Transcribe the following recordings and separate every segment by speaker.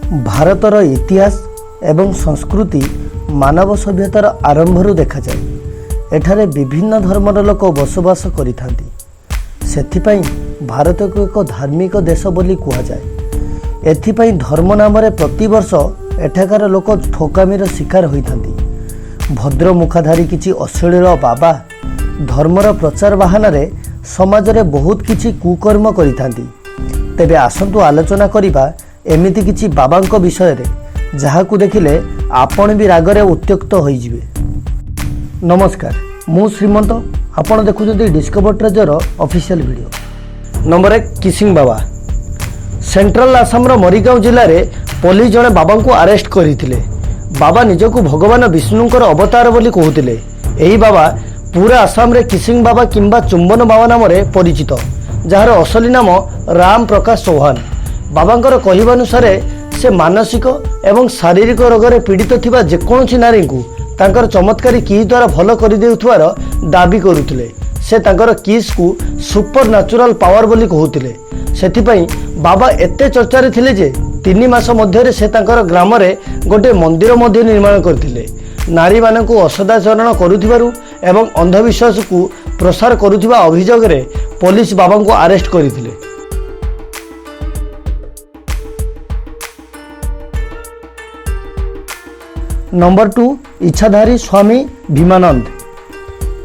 Speaker 1: भारतर इतिहास एवं संस्कृति मानव सभ्यतार आरंभरू देखा जाए। एठारे विभिन्न धर्मर लोक बसवास करिथांती। सेथिपाई भारत को एक धार्मिक देश बोली कुहा जाए। एथिपाई धर्म नाम रे प्रतिवर्ष एठाकार लोक ठकामीर शिकार होइथांती। भद्र मुखाधारी किछि अश्लील बाबा धर्मर प्रचार बाहाना रे समाज रे बहुत किछि कुकर्म करिथांती। तेबे आसंतु आलोचना करिबा एमिति किछि बाबांक विषय रे जहाकु देखिले आपण भी रागरे उत्त्यक्त होइजिबे। नमस्कार, मु श्रीमंत, आपण देखुछथि discover treasure official video. Number 1 किसिंग बाबा। सेंट्रल आसाम रो मरीगांव जिल्ला रे पुलिस जणे बाबा को अरेस्ट करिथिले। बाबा निजकु भगवान विष्णुंकर अवतार बोली कहूतिले। एही बाबा पूरा आसाम रे किसिंग बाबा किंबा चुंबन बाबा नाम रे परिचित, जार असली नाम राम प्रकाश चौहान। बाबांकर कहवानुसार से मानसिक एवं शारीरिक रोगरे पीड़ित थिबा जेकोसी नारी को तांकर चमत्कारी किस द्वारा भल कर देउथवार दाबी करुथिले। से तांकर किस को सुपर नेचुरल पावर बोली कहूतिले। सेथिपई बाबा एते चर्चा रे थिले जे 3 मास मध्य से तांकर ग्राम रे गोटे मंदिर मध्य निर्माण करथिले। नारी मानकु असदाचरण करुथिबारु एवं अंधविश्वास को प्रसार करुथिबा अभियोग रे पुलिस बाबा को अरेस्ट करिथिले। नंबर 2 इच्छाधारी स्वामी भीमानंद।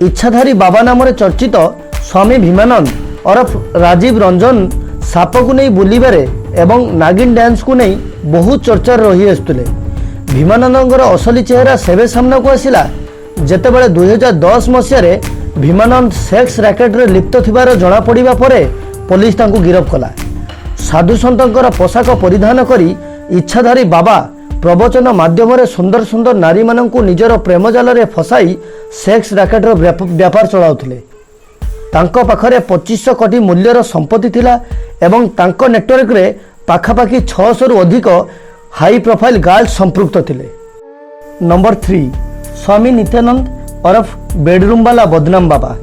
Speaker 1: इच्छाधारी बाबा नाम रे चर्चित स्वामी भीमानंद ओरफ राजीव रंजन साप को नहीं बुलिबारे एवं नागिन डांस को नहीं बहुत चर्चा रही आसुले। भीमानंदर असली चेहरा सेबे सामना को आसिला जेतेबेले 2010 मसीह भीमानंद सेक्स रैकेट रे लिप्त थिबार जणा पड़िबा परे पुलिस तांको गिरफ कला। साधु सन्तंकर पोशाक परिधान करी इच्छाधारी बाबा प्रवचन माध्यम सुंदर सुंदर नारी मानक निजर प्रेम जाल रे फसाई सेक्स रैकेट व्यापार चलाउथिले। तांको पाखरे 2500 कोटी मूल्यर संपत्ति थिला एवं तांको नेटवर्क रे पाखापाखी 600 रु अधिक हाई प्रोफाइल गर्ल संपृक्त थिले। नंबर 3 स्वामी नित्यानंद ओरफ बेडरूम वाला बदनाम बाबा।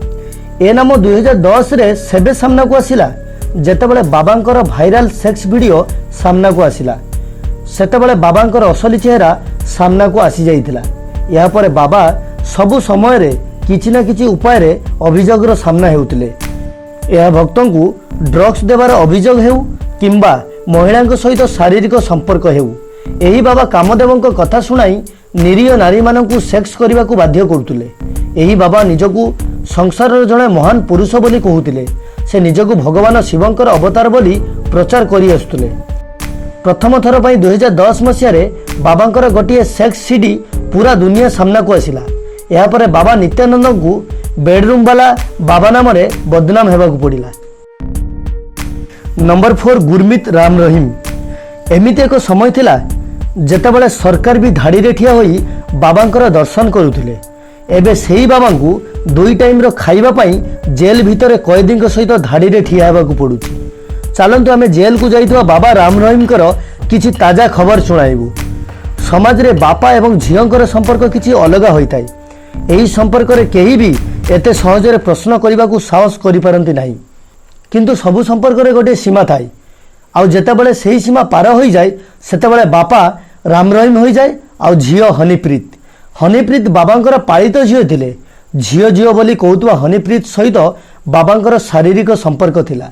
Speaker 1: ए नाम 2010 रे सेबे सामना को आसिला जेतेबेले बाबांकर भाइराल सेक्स वीडियो सामना को आसिला। सेतेबेले बाबांकर असली चेहरा सामना को आसी जाइथिला। या परे बाबा सबु समय रे किछि ना किछि उपाय रे अभियोगर सामना हेउतिले। यह भक्तों को ड्रग्स देवार अभियोग हेउ किंबा महिला सहित शारीरिक संपर्क हेउ, एही बाबा कामदेवंक कथा सुनाई निरीह नारी मानकु सेक्स करने को बाध्य करतुले। एही बाबा निजकु संसार जड़े महान पुरुष बोली कहूतिले। से निजकु भगवान शिवंकर अवतार बोली प्रचार करी आसुतुले। प्रथम थर पर 2010 मसीह बाबांकर गोटे सेक्स सीडी पूरा दुनिया सामना को आसिला। या परे बाबा नित्यानंद को बेडरूम वाला बाबा नाम रे बदनाम हेबाकु पड़िला। नंबर 4 गुरमीत राम रहीम। एमिति एक समय थिला जेतेबेले सरकार भी धाड़ी रे ठिया होई बाबांकर दर्शन करुथिले। एबे सेही बाबा को 2 टाइम रो खाइबा पई जेल भितरे कैदी सहित धाड़ी रे ठिया हेबाकु पड़ुछि। चलतु आम जेल को जाइतबा बाबा राम रहीम किछि ताजा खबर सुनाइबु। समाज रे बापा एवं झियंकर संपर्क किछि अलगा होइताय। एही संपर्क रे केही भी एते सहज रे प्रश्न करबा को साहस करि पारंती नाही, किंतु सबु संपर्क रे गोटे सीमा थाय। आ जेतेबेले सेही सीमा पार होई जाय सेतेबेले बापा राम रहीम होई जाय आ झियो हनीप्रीत। हनीप्रीत बाबांकर पालित झियो थिले। झियो झियो बोली कहउतबा हनीप्रीत सहित बाबांकर शारीरिक संपर्क थिला।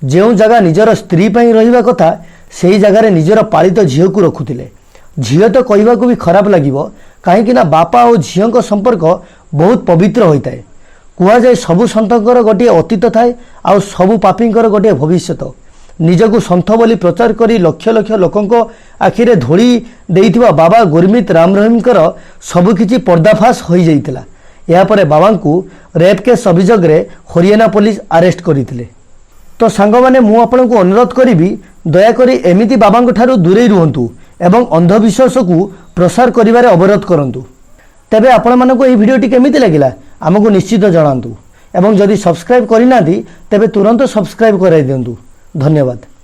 Speaker 1: जो जगह निजर स्त्री पई रहिबा कथा सेही जगह रे निजर पालित झियो को रखुथिले। झियो तो कहबा को भी खराब लागिबो, काहेकि ना बापा और झियो को संपर्क बहुत पवित्र होइताय। कुआ जाय सबु संतकर गोटे अतीत थाए आ सबु पापींकर गोटे भविष्यत। निजकु संत बोली प्रचार करी लक्ष लक्ष लोकंको आखिरे धोली देइथिबा बाबा गुरमीत राम रहीमकर सबु किछि पर्दाफाश होई जाइतिला। या परे बाबांकु रेप केस अभियोग रे हरियाणा पुलिस अरेस्ट करिथिले। तो सांग माने मु आपनको अनुरोध करी दयाकोरी एमिति बाबांक ठारू दूरे रुहंतु एवं अंधविश्वास को प्रसार करिबारे अवरोध करंतु। तेबे आपण मानको एही भिडियोटी केमिति लागिला हमकु निश्चित जणांतु एवं जदि सब्सक्राइब करिनांती तेबे तुरंत सब्सक्राइब कराइ दियंतु। धन्यवाद।